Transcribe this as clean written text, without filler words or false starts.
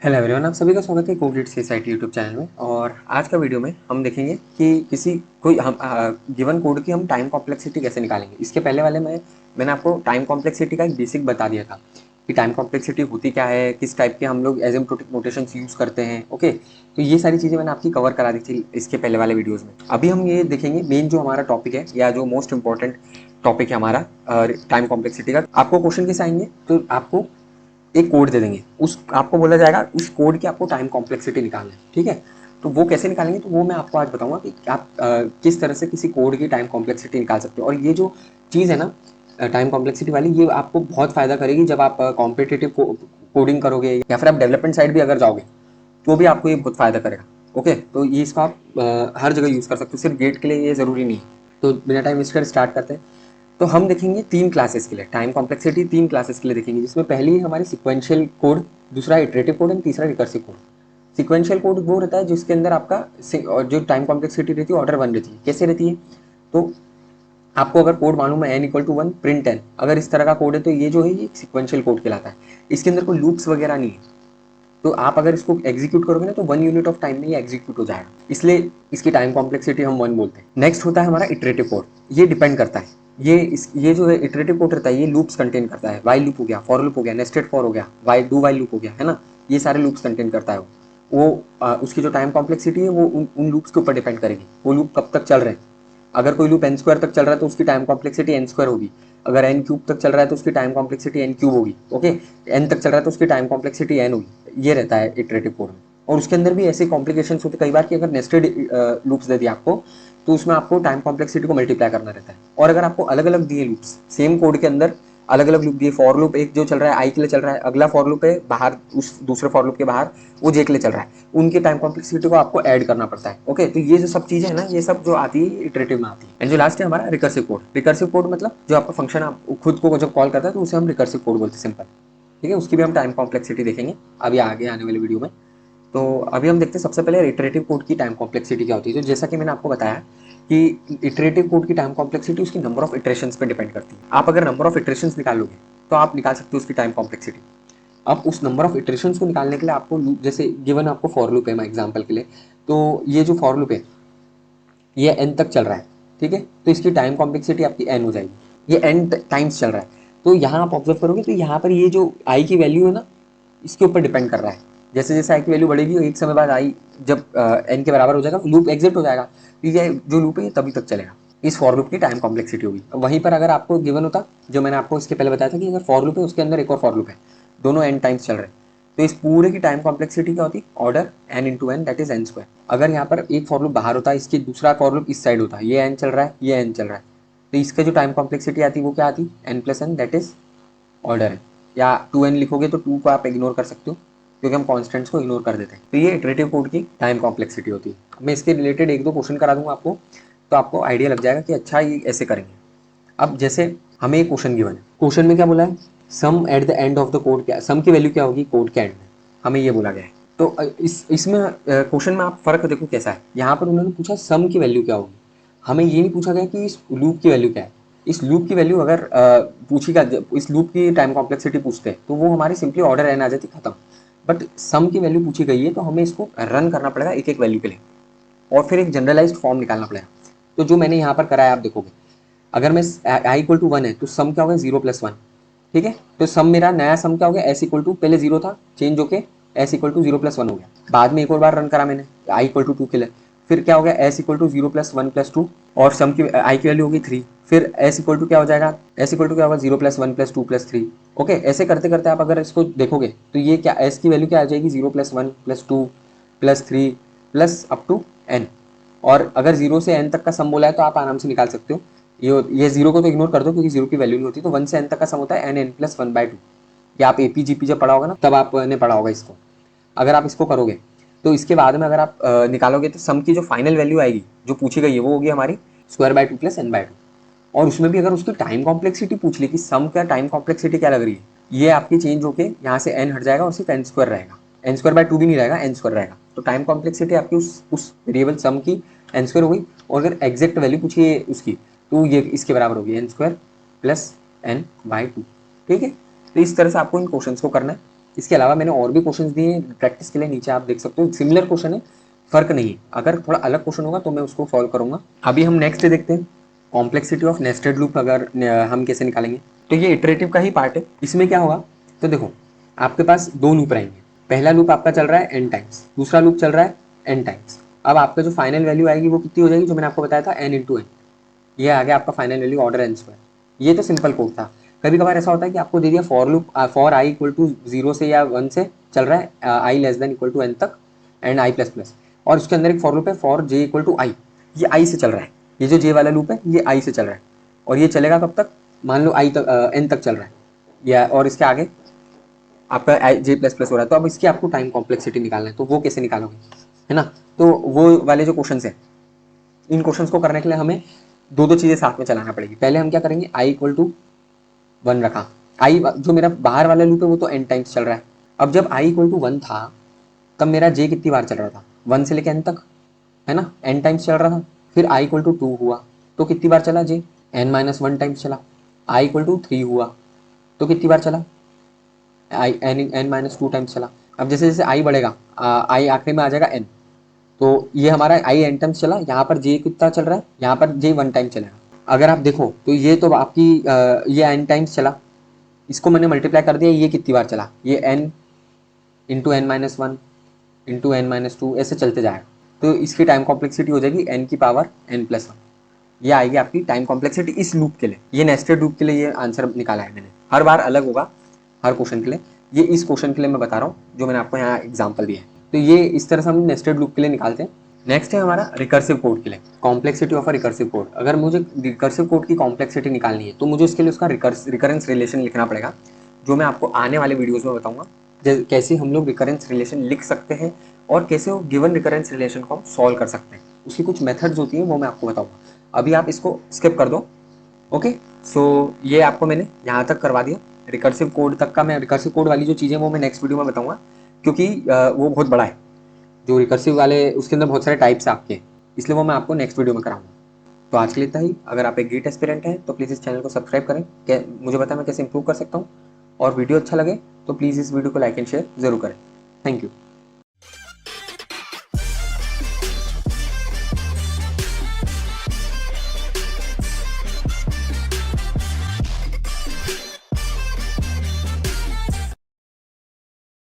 Hello everyone, आप सभी का स्वागत है कोविड सोसाइटी यूट्यूब चैनल में। और आज का वीडियो में हम देखेंगे कि किसी कोई हम गिवन कोड की हम टाइम कॉम्प्लेक्सिटी कैसे निकालेंगे। इसके पहले वाले में मैंने आपको टाइम कॉम्प्लेक्सिटी का एक बेसिक बता दिया था कि टाइम कॉम्प्लेक्सिटी होती क्या है, किस टाइप के हम लोग एसिम्प्टोटिक नोटेशंस यूज़ करते हैं। ओके, तो ये सारी चीज़ें मैंने आपकी कवर करा दी थी इसके पहले वाले वीडियोज़ में। अभी हम ये देखेंगे मेन जो हमारा टॉपिक है या जो मोस्ट इंपॉर्टेंट टॉपिक है हमारा टाइम कॉम्प्लेक्सिटी का। आपको क्वेश्चन कैसे आएंगे, तो आपको एक कोड दे देंगे, उस आपको बोला जाएगा उस कोड की आपको टाइम कॉम्प्लेक्सिटी निकालना है। ठीक है, तो वो कैसे निकालेंगे, तो वो मैं आपको आज बताऊंगा कि आप किस तरह से किसी कोड की टाइम कॉम्प्लेक्सिटी निकाल सकते हो। और ये जो चीज़ है ना टाइम कॉम्प्लेक्सिटी वाली, ये आपको बहुत फायदा करेगी जब आप कॉम्पिटिटिव कोडिंग करोगे या फिर आप डेवलपमेंट साइड भी अगर जाओगे तो भी आपको ये बहुत फायदा करेगा। ओके, तो ये इसको आप हर जगह यूज़ कर सकते हो, सिर्फ गेट के लिए ये ज़रूरी नहीं है। तो बिना टाइम वेस्ट कर स्टार्ट करते हैं। तो हम देखेंगे तीन क्लासेस के लिए टाइम कॉम्प्लेक्सिटी, तीन क्लासेस के लिए देखेंगे, जिसमें पहली है हमारी सिक्वेंशियल कोड, दूसरा इटरेटिव कोड एंड तीसरा रिकर्सिव कोड। सिक्वेंशियल कोड वो रहता है जिसके अंदर आपका और जो टाइम कॉम्प्लेक्सिटी रहती है ऑर्डर वन रहती है। कैसे रहती है, तो आपको अगर कोड मालूम है n=1 प्रिंट n, अगर इस तरह का कोड है तो ये जो है ये सिक्वेंशियल कोड कहलाता है। इसके अंदर कोई लूप्स वगैरह नहीं है, तो आप अगर इसको एग्जीक्यूट करोगे ना तो 1 यूनिट ऑफ टाइम में ये एग्जीक्यूट हो जाएगा, इसलिए इसकी टाइम कॉम्प्लेक्सिटी हम 1 बोलते हैं। नेक्स्ट होता है हमारा इटरेटिव कोड। ये डिपेंड करता है, ये जो है इटरेटिव कोड रहता है ये लूप्स कंटेन करता है। वाइल लूप हो गया, फॉर लूप हो गया, नेस्टेड फॉर हो गया, डू वाइल लूप हो गया, है ना, ये सारे लूप्स कंटेन करता है उसकी जो टाइम कॉम्प्लेक्सिटी है वो उन लूप्स के ऊपर डिपेंड करेगी, वो लूप कब तक चल रहे हैं। अगर कोई लूप n² तक चल रहा है तो उसकी टाइम कॉम्प्लेक्सिटी n² होगी। अगर n³ तक चल रहा है तो उसकी टाइम कॉम्प्लेक्सिटी n³ होगी। ओके, n तक चल रहा है तो उसकी टाइम कॉम्प्लेक्सिटी n होगी। ये रहता है इटरेटिव कोड में। और उसके अंदर भी ऐसे कॉम्प्लिकेशंस होते कई बार कि अगर नेस्टेड लूप्स दे दिया आपको तो उसमें आपको टाइम कॉम्प्लेक्सिटी को मल्टीप्लाई करना रहता है। और अगर आपको अलग अलग दिए लूप्स सेम कोड के अंदर अलग अलग लूप दिए, फॉर लूप एक जो चल रहा है आई के लिए चल रहा है, अगला फॉर लूप है बाहर उस दूसरे फॉर लूप के बाहर वो जे के लिए चल रहा है, उनके टाइम कॉम्प्लेक्सिटी को आपको ऐड करना पड़ता है। ओके, तो ये जो सब चीजें है ना ये सब जो आती है इटरेटिव में आती है। एंड जो लास्ट है हमारा रिकर्सिव कोड। रिकर्सिव कोड मतलब जो आपका फंक्शन आप खुद को जब कॉल करता है तो उसे हम रिकर्सिव कोड बोलते हैं, सिंपल। ठीक है, उसकी भी हम टाइम कॉम्प्लेक्सिटी देखेंगे अभी आगे आने वाले वीडियो में। तो अभी हम देखते हैं सबसे पहले इटरेटिव कोड की टाइम कॉम्प्लेक्सिटी क्या होती है। तो जैसा कि मैंने आपको बताया कि इटरेटिव कोड की टाइम कॉम्प्लेक्सिटी उसकी नंबर ऑफ इटरेशंस पे डिपेंड करती है। आप अगर नंबर ऑफ इटरेशंस निकालोगे तो आप निकाल सकते हो उसकी टाइम कॉम्प्लेक्सिटी। अब उस नंबर ऑफ इटरेशंस को निकालने के लिए आपको जैसे गिवन आपको फॉर लूप है एग्जांपल के लिए, तो ये जो फॉर लूप है ये n तक चल रहा है। ठीक है, तो इसकी टाइम कॉम्प्लेक्सिटी आपकी n हो जाएगी। ये n टाइम्स चल रहा है, तो यहाँ आप ऑब्जर्व करोगे तो यहाँ पर ये जो i की वैल्यू है ना इसके ऊपर डिपेंड कर रहा है। जैसे जैसे आई की वैल्यू बढ़ेगी एक समय बाद आई जब n के बराबर हो जाएगा लूप एग्जिट हो जाएगा। ठीक है, जो लूप है ये तभी तक चलेगा। इस फॉर लूप की टाइम कॉम्प्लेक्सिटी होगी। वहीं पर अगर आपको गिवन होता, जो मैंने आपको इसके पहले बताया था कि अगर फॉर लूप है उसके अंदर एक और फॉर लूप है, दोनों n टाइम्स चल रहे हैं, तो इस पूरे की टाइम कॉम्प्लेक्सिटी क्या होती, order n × n that is n²। अगर यहाँ पर एक फॉर लूप बाहर होता है, इसकी दूसरा फॉर लूप इस साइड होता है, ये n चल रहा है ये n चल रहा है, तो इसका जो टाइम कॉम्प्लेक्सिटी आती है वो क्या आती, n+n दैट इज ऑर्डर है। या 2n लिखोगे तो 2 को आप इग्नोर कर सकते हो क्योंकि हम कॉन्स्टेंट्स को इग्नोर कर देते हैं। तो ये इटरेटिव कोड की टाइम कॉम्प्लेक्सिटी होती है। मैं इसके रिलेटेड एक दो क्वेश्चन करा दूंगा आपको, तो आपको आइडिया लग जाएगा कि अच्छा ये ऐसे करेंगे। अब जैसे हमें एक क्वेश्चन गिवन है, क्वेश्चन में क्या बोला है, sum at the end of the code, क्या सम की वैल्यू क्या होगी कोड के एंड में, हमें ये बोला गया है। तो इसमें क्वेश्चन में आप फर्क देखो कैसा है। यहाँ पर उन्होंने पूछा सम की वैल्यू क्या होगी, हमें ये नहीं पूछा गया कि इस लूप की वैल्यू क्या है। इस लूप की वैल्यू अगर पूछी का इस लूप की टाइम कॉम्प्लेक्सिटी पूछते हैं तो वो हमारी सिंपली ऑर्डर एन आ जाती, खत्म। बट सम की वैल्यू पूछी गई है तो हमें इसको रन करना पड़ेगा एक एक वैल्यू के लिए और फिर एक जनरलाइज्ड फॉर्म निकालना पड़ेगा। तो जो मैंने यहाँ पर कराया आप देखोगे, अगर मैं i=1 है तो सम क्या होगा 0+1। ठीक है, तो सम मेरा नया सम क्या हो गया, s=, पहले 0 था चेंज होके s=0+1 हो गया। बाद में एक और बार रन करा मैंने i=2 के लिए, फिर क्या हो गया s=0+1+2 और सम की i की वैल्यू होगी 3। फिर s= क्या हो जाएगा, s= क्या होगा 0+1+2+3। ओके, ऐसे करते करते आप अगर इसको देखोगे तो ये क्या s की वैल्यू क्या आ जाएगी 0+1+2+3 प्लस अप टू n। और अगर 0 से n तक का सम बोला है तो आप आराम से निकाल सकते हो। ये 0 को तो इग्नोर कर दो क्योंकि 0 की वैल्यू नहीं होती, तो 1 से n तक का सम होता है n+1/2। ये आप एपीजीपी जब पढ़ा होगा ना तब आपने पढ़ा होगा इसको। अगर आप इसको करोगे तो इसके बाद में अगर आप निकालोगे तो सम की जो फाइनल वैल्यू आएगी जो पूछी गई है वो होगी हमारी square/2 + n/2। और उसमें भी अगर उसकी टाइम कॉम्प्लेक्सिटी पूछ ली कि सम का टाइम कॉम्प्लेक्सिटी क्या लग रही है, ये आपकी चेंज होके यहाँ से n हट जाएगा और सिर्फ n² रहेगा, n²/2 भी नहीं रहेगा, n² रहेगा। तो टाइम कॉम्प्लेक्सिटी आपकी उस वेरिएबल सम की n² हो गई। और अगर एग्जैक्ट वैल्यू पूछी है उसकी तो ये इसके बराबर होगी n² + n/2। ठीक है, तो इस तरह से आपको इन क्वेश्चंस को करना है। इसके अलावा मैंने और भी क्वेश्चंस दिए हैं प्रैक्टिस के लिए, नीचे आप देख सकते हो। सिमिलर क्वेश्चन है, फर्क नहीं है। अगर थोड़ा अलग क्वेश्चन होगा तो मैं उसको सॉल्व करूंगा। अभी हम नेक्स्ट देखते हैं कॉम्प्लेक्सिटी ऑफ नेस्टेड लूप अगर हम कैसे निकालेंगे। तो ये इटरेटिव का ही पार्ट है। इसमें क्या होगा, तो देखो आपके पास दो लूप रहेंगे। पहला लूप आपका चल रहा है n टाइम्स, दूसरा लूप चल रहा है n टाइम्स। अब आपका जो फाइनल वैल्यू आएगी वो कितनी हो जाएगी, जो मैंने आपको बताया था n इंटू एन। ये आ गया आपका final value order n square. ये तो सिंपल कोड था। कभी कभार ऐसा होता है कि आपको दे दिया for loop for i equal to 0 से या 1 से चल रहा है i less than equal to n तक एंड आई प्लस प्लस, और उसके अंदर एक फॉर लूप है for j equal to i. ये आई से चल रहा है, ये जो j वाला लूप है ये आई से चल रहा है, और ये चलेगा कब तक, मान लो आई तक n तक चल रहा है या, और इसके आगे आपका जे प्लस प्लस हो रहा है। तो अब इसकी आपको टाइम कॉम्प्लेक्सिटी निकालना है, तो वो कैसे निकालोगे, है ना। तो वो वाले जो क्वेश्चन है, इन क्वेश्चंस को करने के लिए हमें दो दो चीजें साथ में चलाना पड़ेगी। पहले हम क्या करेंगे, आई इक्वल टू 1 रखा। आई जो मेरा बाहर वाला लूप है वो तो n टाइम्स चल रहा है। अब जब आई इक्वल टू 1 था तब मेरा j कितनी बार चल रहा था, 1 से लेकर n तक, है ना, n टाइम्स चल रहा था। फिर आई इक्वल टू 2 हुआ तो कितनी बार चला j, n माइनस 1 टाइम्स चला। आई इक्वल टू 3 हुआ तो कितनी बार चला, आई n माइनस 2 टाइम्स चला। अब जैसे जैसे आई बढ़ेगा, आई आखिरी में आ जाएगा n, तो ये हमारा आई n टाइम्स चला। यहाँ पर j कितना चल रहा है, यहाँ पर j 1 टाइम चलेगा। अगर आप देखो तो ये तो आपकी ये n टाइम्स चला, इसको मैंने मल्टीप्लाई कर दिया, ये कितनी बार चला, ये n into n minus 1 into n minus 2 ऐसे चलते जाएगा। तो इसकी टाइम कॉम्प्लेक्सिटी हो जाएगी n की पावर n प्लस 1। ये आएगी आपकी टाइम कॉम्प्लेक्सिटी इस लूप के लिए। ये नेस्टेड लूप के लिए ये आंसर निकाला है मैंने, हर बार अलग होगा हर क्वेश्चन के लिए। ये इस क्वेश्चन के लिए मैं बता रहा हूँ जो मैंने आपको यहाँ एग्जाम्पल दिया है। तो ये इस तरह से हम नेस्टेड लूप के लिए निकालते हैं। नेक्स्ट है हमारा रिकर्सिव कोड के लिए, complexity of a recursive code. अगर मुझे रिकर्सिव कोड की कॉम्प्लेक्सिटी निकालनी है तो मुझे उसके लिए उसका रिकरेंस रिलेशन लिखना पड़ेगा, जो मैं आपको आने वाले वीडियोस में बताऊंगा कैसे हम लोग रिकरेंस रिलेशन लिख सकते हैं और कैसे वो गिवन रिकरेंस रिलेशन को हम सॉल्व कर सकते हैं। उसकी कुछ मेथड्स होती हैं वो मैं आपको बताऊंगा। अभी आप इसको स्किप कर दो। ओके, सो ये आपको मैंने यहाँ तक करवा दिया। रिकर्सिव कोड तक का मैं रिकर्सिव कोड वाली जो चीज़ें वो मैं नेक्स्ट वीडियो में बताऊंगा, क्योंकि वो बहुत बड़ा है। जो रिकर्सिव वाले उसके अंदर बहुत सारे टाइप्स है आपके, इसलिए वो मैं आपको नेक्स्ट वीडियो में कराऊंगा। तो आज के लिए इतना ही। अगर आप एक गिट एस्पिरेंट हैं तो प्लीज़ इस चैनल को सब्सक्राइब करें, मुझे बताएं मैं कैसे इंप्रूव कर सकता हूँ। और वीडियो अच्छा लगे तो प्लीज़ इस वीडियो को लाइक एंड शेयर जरूर करें। Thank you.